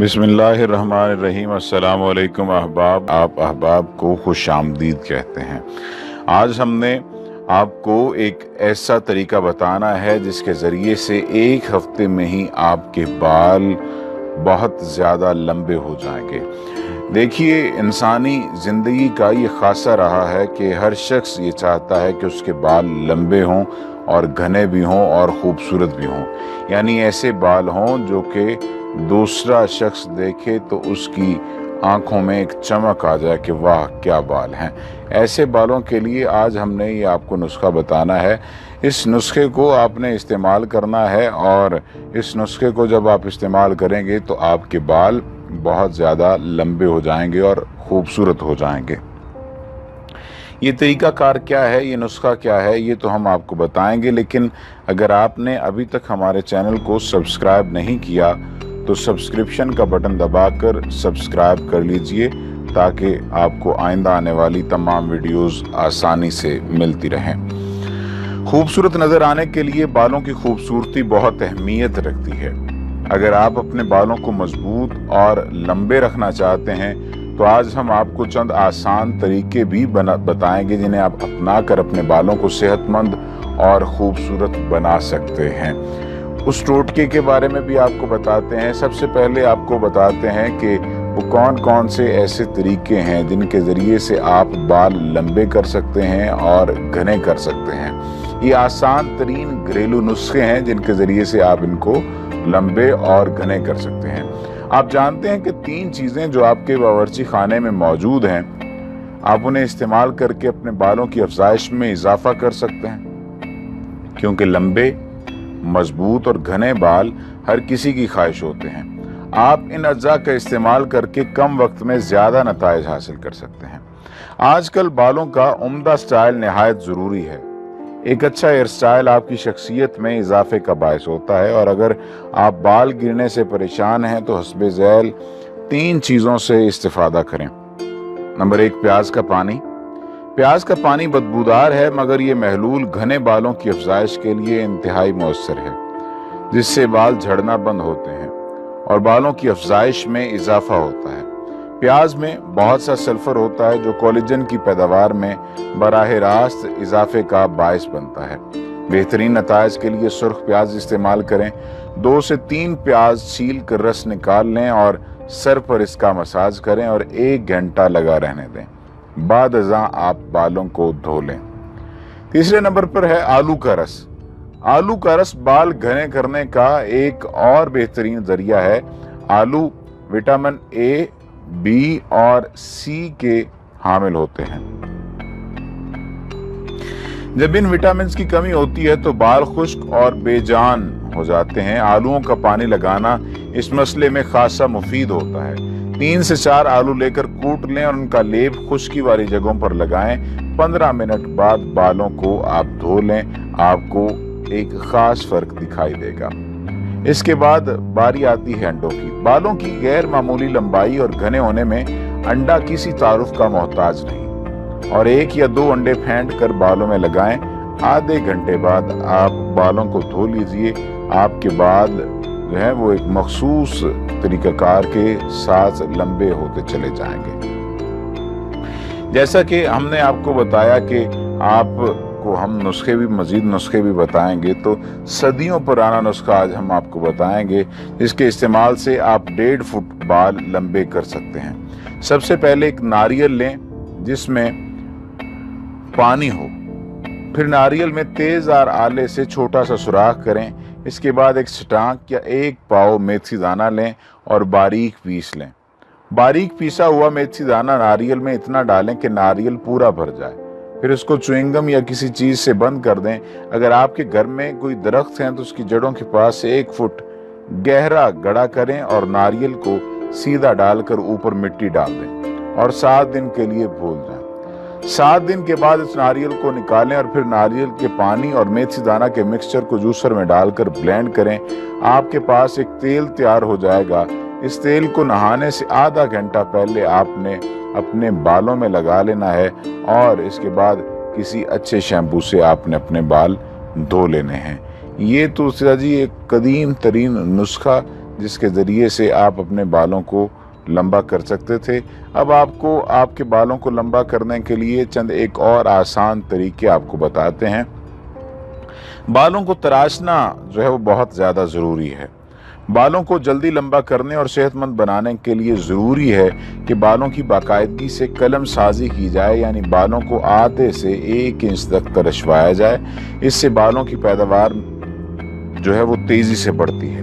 बिस्मिल्लाहिर्रहमानिर्रहीम। अस्सलाम वालेकुम अहबाब। आप अहबाब को खुश आमदीद कहते हैं। आज हमने आपको एक ऐसा तरीका बताना है जिसके ज़रिए से एक हफ्ते में ही आपके बाल बहुत ज़्यादा लंबे हो जाएंगे। देखिए, इंसानी ज़िंदगी का ये खासा रहा है कि हर शख्स ये चाहता है कि उसके बाल लंबे हों और घने भी हों और ख़ूबसूरत भी हों, यानी ऐसे बाल हों जो कि दूसरा शख्स देखे तो उसकी आंखों में एक चमक आ जाए कि वाह क्या बाल हैं। ऐसे बालों के लिए आज हमने ये आपको नुस्खा बताना है। इस नुस्खे को आपने इस्तेमाल करना है और इस नुस्खे को जब आप इस्तेमाल करेंगे तो आपके बाल बहुत ज़्यादा लंबे हो जाएंगे और ख़ूबसूरत हो जाएंगे। ये तरीक़ाकार क्या है, ये नुस्खा क्या है, ये तो हम आपको बताएंगे, लेकिन अगर आपने अभी तक हमारे चैनल को सब्सक्राइब नहीं किया तो सब्सक्रिप्शन का बटन दबाकर सब्सक्राइब कर लीजिए ताकि आपको आइंदा आने वाली तमाम वीडियोस आसानी से मिलती रहें। खूबसूरत नज़र आने के लिए बालों की खूबसूरती बहुत अहमियत रखती है। अगर आप अपने बालों को मजबूत और लंबे रखना चाहते हैं तो आज हम आपको चंद आसान तरीके भी बताएंगे जिन्हें आप अपना कर अपने बालों को सेहतमंद और खूबसूरत बना सकते हैं। उस टोटके के बारे में भी आपको बताते हैं। सबसे पहले आपको बताते हैं कि वो कौन कौन से ऐसे तरीके हैं जिनके ज़रिए से आप बाल लंबे कर सकते हैं और घने कर सकते हैं। ये आसान तरीन घरेलू नुस्खे हैं जिनके ज़रिए से आप इनको लंबे और घने कर सकते हैं। आप जानते हैं कि 3 चीज़ें जो आपके बावर्ची खाने में मौजूद हैं, आप उन्हें इस्तेमाल करके अपने बालों की अफजाइश में इजाफा कर सकते हैं, क्योंकि लंबे, मजबूत और घने बाल हर किसी की ख्वाहिश होते हैं। आप इन अज्जा का इस्तेमाल करके कम वक्त में ज़्यादा नताइज हासिल कर सकते हैं। आजकल बालों का उम्दा स्टाइल नहायत ज़रूरी है। एक अच्छा हेयर स्टाइल आपकी शख्सियत में इजाफे का बायस होता है, और अगर आप बाल गिरने से परेशान हैं तो हस्बे ज़ैल 3 चीज़ों से इस्तिफादा करें। नंबर 1, प्याज का पानी। प्याज का पानी बदबूदार है मगर ये महलूल घने बालों की अफजाइश के लिए इंतहाई मौसर है, जिससे बाल झड़ना बंद होते हैं और बालों की अफजाइश में इजाफा होता है। प्याज में बहुत सा सल्फर होता है जो कोलेजन की पैदावार में बराह रास्त इजाफे का बायस बनता है। बेहतरीन नताइज के लिए सुर्ख प्याज इस्तेमाल करें। 2 से 3 प्याज छील कर रस निकाल लें और सर पर इसका मसाज करें और 1 घंटा लगा रहने दें। बाद अज़ा आप बालों को धो लें। तीसरे नंबर पर है आलू का रस। आलू का रस बाल घने करने का एक और बेहतरीन जरिया है। आलू विटामिन ए, बी और सी के हामिल होते हैं। जब इन विटामिन की कमी होती है तो बाल खुश्क और बेजान हो जाते हैं। आलूओं का पानी लगाना इस मसले में खासा मुफीद होता है। 3 से 4 आलू लेकर कूट लें और उनका लेप खुश्की वाली जगहों पर लगाएं। 15 मिनट बाद बालों को आप धो लें, आपको एक खास फर्क दिखाई देगा। इसके बाद बारी आती है अंडों की। बालों की गैर मामूली लंबाई और घने होने में अंडा किसी तारुफ का मोहताज नहीं, और 1 या 2 अंडे फेंट कर बालों में लगाएं। आधे घंटे बाद आप बालों को धो लीजिए। आपके बाल जो है वो एक मखसूस तरीक़ाकार के साथ लंबे होते चले जाएंगे। जैसा कि हमने आपको बताया कि आपको हम मजीद नुस्खे भी बताएंगे, तो सदियों पुराना नुस्खा आज हम आपको बताएंगे जिसके इस्तेमाल से आप 1.5 फुट बाल लंबे कर सकते हैं। सबसे पहले एक नारियल लें जिसमें पानी हो, फिर नारियल में तेज़ार आले से छोटा सा सुराख करें। इसके बाद एक स्टांक या 1 पाव मेथी दाना लें और बारीक पीस लें। बारीक पीसा हुआ मेथी दाना नारियल में इतना डालें कि नारियल पूरा भर जाए। फिर उसको च्युइंगम या किसी चीज़ से बंद कर दें। अगर आपके घर में कोई दरख्त हैं तो उसकी जड़ों के पास से 1 फुट गहरा गड्ढा करें और नारियल को सीधा डालकर ऊपर मिट्टी डाल दें और 7 दिन के लिए भूल जाएं। 7 दिन के बाद इस नारियल को निकालें और फिर नारियल के पानी और मेथी दाना के मिक्सचर को जूसर में डालकर ब्लेंड करें। आपके पास एक तेल तैयार हो जाएगा। इस तेल को नहाने से आधा घंटा पहले आपने अपने बालों में लगा लेना है और इसके बाद किसी अच्छे शैम्पू से आपने अपने बाल धो लेने हैं। ये तो जी एक कदीम तरीन नुस्खा जिसके ज़रिए से आप अपने बालों को लंबा कर सकते थे। अब आपको आपके बालों को लंबा करने के लिए चंद एक और आसान तरीके आपको बताते हैं। बालों को तराशना जो है वो बहुत ज़्यादा ज़रूरी है। बालों को जल्दी लंबा करने और सेहतमंद बनाने के लिए ज़रूरी है कि बालों की बाकायदगी से कलम साजी की जाए, यानी बालों को आधे से 1 इंच तक तरशवाया जाए। इससे बालों की पैदावार जो है वो तेज़ी से बढ़ती है।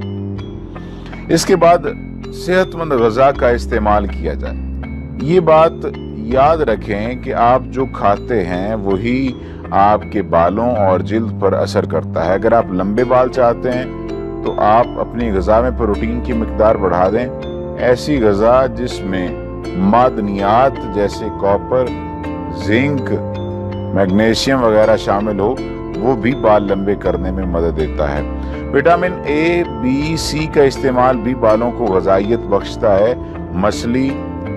इसके बाद सेहतमंद ग़िज़ा का इस्तेमाल किया जाए। ये बात याद रखें कि आप जो खाते हैं वही आपके बालों और जिल्द पर असर करता है। अगर आप लंबे बाल चाहते हैं तो आप अपनी ग़िज़ा में प्रोटीन की मिकदार बढ़ा दें। ऐसी ग़िज़ा जिसमें मादनियात जैसे कॉपर, जिंक, मैग्नीशियम वगैरह शामिल हो, वो भी बाल लंबे करने में मदद देता है। विटामिन ए, बी, सी का इस्तेमाल भी बालों को ग़िज़ाइयत बख्शता है। मछली,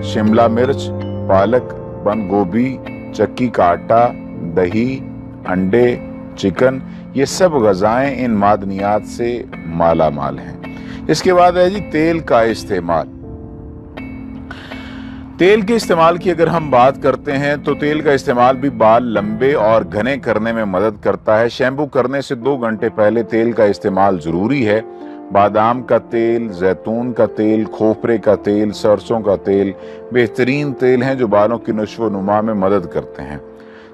शिमला मिर्च, पालक, बंद गोभी, चक्की का आटा, दही, अंडे, चिकन, ये सब ग़िज़ाएं इन मादनियात से माला माल हैं। इसके बाद है जी तेल का इस्तेमाल। तेल के इस्तेमाल की अगर हम बात करते हैं तो तेल का इस्तेमाल भी बाल लंबे और घने करने में मदद करता है। शैम्पू करने से 2 घंटे पहले तेल का इस्तेमाल ज़रूरी है। बादाम का तेल, जैतून का तेल, खोपरे का तेल, सरसों का तेल बेहतरीन तेल हैं जो बालों की नश्व नुमा में मदद करते हैं।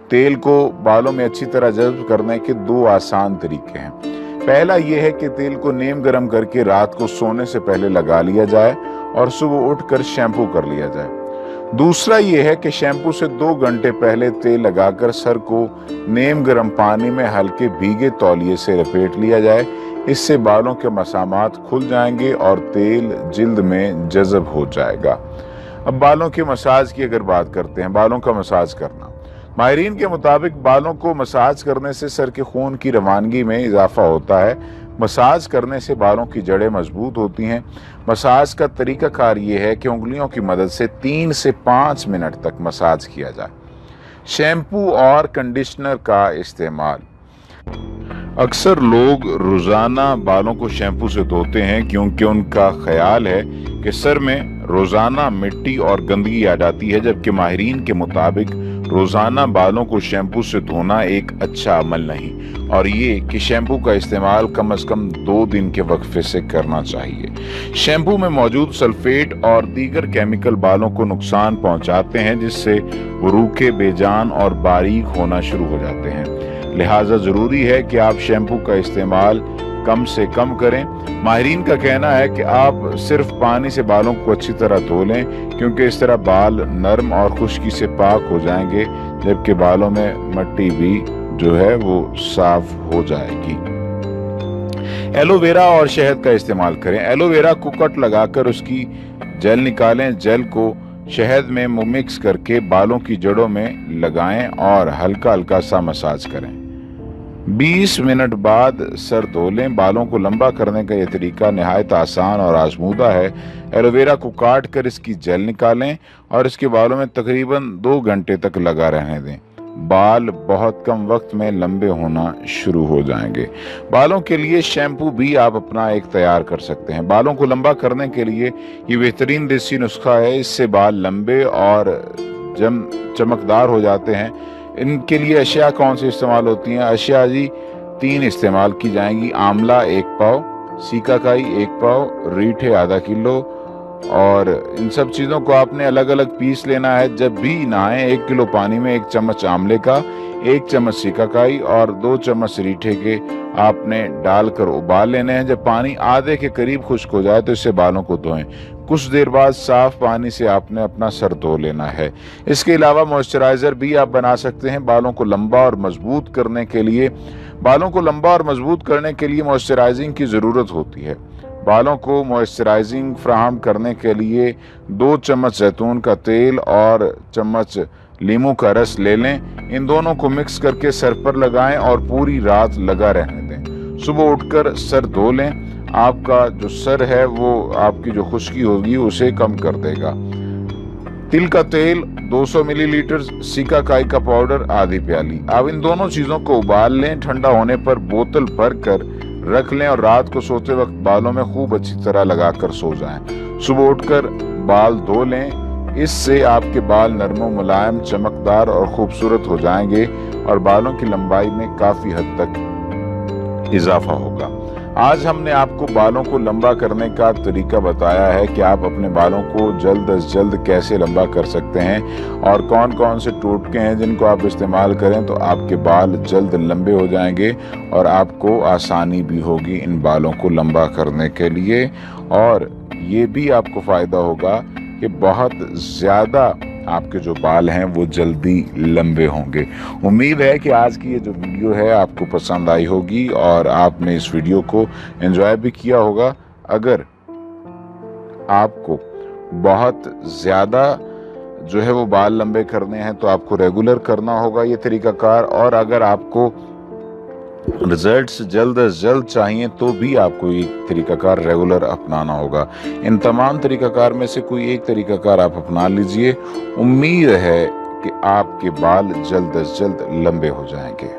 तेल को बालों में अच्छी तरह जज़्ब करने के 2 आसान तरीके हैं। पहला ये है कि तेल को नीम गर्म करके रात को सोने से पहले लगा लिया जाए और सुबह उठकर शैम्पू कर लिया जाए। दूसरा ये है कि शैम्पू से 2 घंटे पहले तेल लगाकर सर को नीम गर्म पानी में हल्के भीगे तौलिए से लपेट लिया जाए। इससे बालों के मसामात खुल जाएंगे और तेल जिल्द में जज़ब हो जाएगा। अब बालों के मसाज की अगर बात करते हैं, बालों का मसाज करना, माहिरीन के मुताबिक बालों को मसाज करने से सर के खून की रवानगी में इजाफा होता है। मसाज करने से बालों की जड़ें मजबूत होती हैं। मसाज का तरीकाकार ये है कि उंगलियों की मदद से 3 से 5 मिनट तक मसाज किया जाए। शैम्पू और कंडीशनर का इस्तेमाल। अक्सर लोग रोज़ाना बालों को शैम्पू से धोते हैं क्योंकि उनका ख्याल है कि सर में रोज़ाना मिट्टी और गंदगी आ जाती है, जबकि माहिरीन के मुताबिक रोज़ाना बालों को शैम्पू से धोना एक अच्छा अमल नहीं, और ये कि शैम्पू का इस्तेमाल कम से कम 2 दिन के वक्फे से करना चाहिए। शैम्पू में मौजूद सल्फेट और दीगर केमिकल बालों को नुकसान पहुंचाते हैं, जिससे वो रूखे, बेजान और बारीक होना शुरू हो जाते हैं। लिहाजा ज़रूरी है कि आप शैम्पू का इस्तेमाल कम से कम करें। माहिरीन का कहना है कि आप सिर्फ पानी से बालों को अच्छी तरह धो लें, क्योंकि इस तरह बाल नरम और खुश्की से पाक हो जाएंगे, जबकि बालों में मिट्टी भी जो है वो साफ हो जाएगी। एलोवेरा और शहद का इस्तेमाल करें। एलोवेरा को कट लगाकर उसकी जेल निकालें। जेल को शहद में मिक्स करके बालों की जड़ों में लगाएं और हल्का हल्का सा मसाज करें। 20 मिनट बाद सर धो लें। बालों को लंबा करने का यह तरीका नहायत आसान और आजमूदा है। एलोवेरा को काट कर इसकी जेल निकालें और इसके बालों में तकरीबन 2 घंटे तक लगा रहने दें। बाल बहुत कम वक्त में लंबे होना शुरू हो जाएंगे। बालों के लिए शैम्पू भी आप अपना एक तैयार कर सकते हैं। बालों को लंबा करने के लिए ये बेहतरीन देसी नुस्खा है। इससे बाल लंबे और चमकदार हो जाते हैं। इनके लिए अशिया कौन सी इस्तेमाल होती हैं? अशिया जी 3 इस्तेमाल की जाएंगी। आंवला 1 पाव, सीकाकाई 1 पाव, रीठे आधा किलो, और इन सब चीज़ों को आपने अलग अलग पीस लेना है। जब भी नहाएं 1 किलो पानी में 1 चम्मच आंवले का, 1 चम्मच सीकाकाई और 2 चम्मच रीठे के आपने डालकर उबाल लेने हैं। जब पानी आधे के करीब खुश्क हो जाए तो इससे बालों को धोएं। कुछ देर बाद साफ पानी से आपने अपना सर धो लेना है। इसके अलावा मॉइस्चराइज़र भी आप बना सकते हैं। बालों को लंबा और मजबूत करने के लिए मॉइस्चराइजिंग की ज़रूरत होती है। बालों को मॉइस्चराइजिंग फ्राहम करने के लिए 2 चम्मच जैतून का तेल और चम्मच लीमू का रस ले लें। इन दोनों को मिक्स करके सर पर लगाएं और पूरी रात लगा रहने दें। सुबह उठकर सर धो लें। आपका जो सर है वो आपकी जो खुश्की होगी उसे कम कर देगा। तिल का तेल 200 मिलीलीटर, सीकाकाई का पाउडर आधी प्याली। आप इन दोनों चीज़ों को उबाल लें। ठंडा होने पर बोतल भर कर रख लें और रात को सोते वक्त बालों में खूब अच्छी तरह लगाकर सो जाएं। सुबह उठकर बाल धो लें, इससे आपके बाल नरम मुलायम, चमकदार और खूबसूरत हो जाएंगे और बालों की लंबाई में काफी हद तक इजाफा होगा। आज हमने आपको बालों को लंबा करने का तरीका बताया है कि आप अपने बालों को जल्द अज जल्द कैसे लंबा कर सकते हैं और कौन कौन से टोटके हैं जिनको आप इस्तेमाल करें तो आपके बाल जल्द लंबे हो जाएंगे और आपको आसानी भी होगी इन बालों को लंबा करने के लिए, और ये भी आपको फायदा होगा कि बहुत ज्यादा आपके जो बाल हैं वो जल्दी लंबे होंगे। उम्मीद है कि आज की ये जो वीडियो है आपको पसंद आई होगी और आपने इस वीडियो को एंजॉय भी किया होगा। अगर आपको बहुत ज़्यादा जो है वो बाल लंबे करने हैं तो आपको रेगुलर करना होगा ये तरीकाकार, और अगर आपको रिजल्ट्स जल्द से जल्द चाहिए तो भी आपको ये तरीकाकार रेगुलर अपनाना होगा। इन तमाम तरीकाकार में से कोई एक तरीकाकार आप अपना लीजिए, उम्मीद है कि आपके बाल जल्द से जल्द लंबे हो जाएंगे।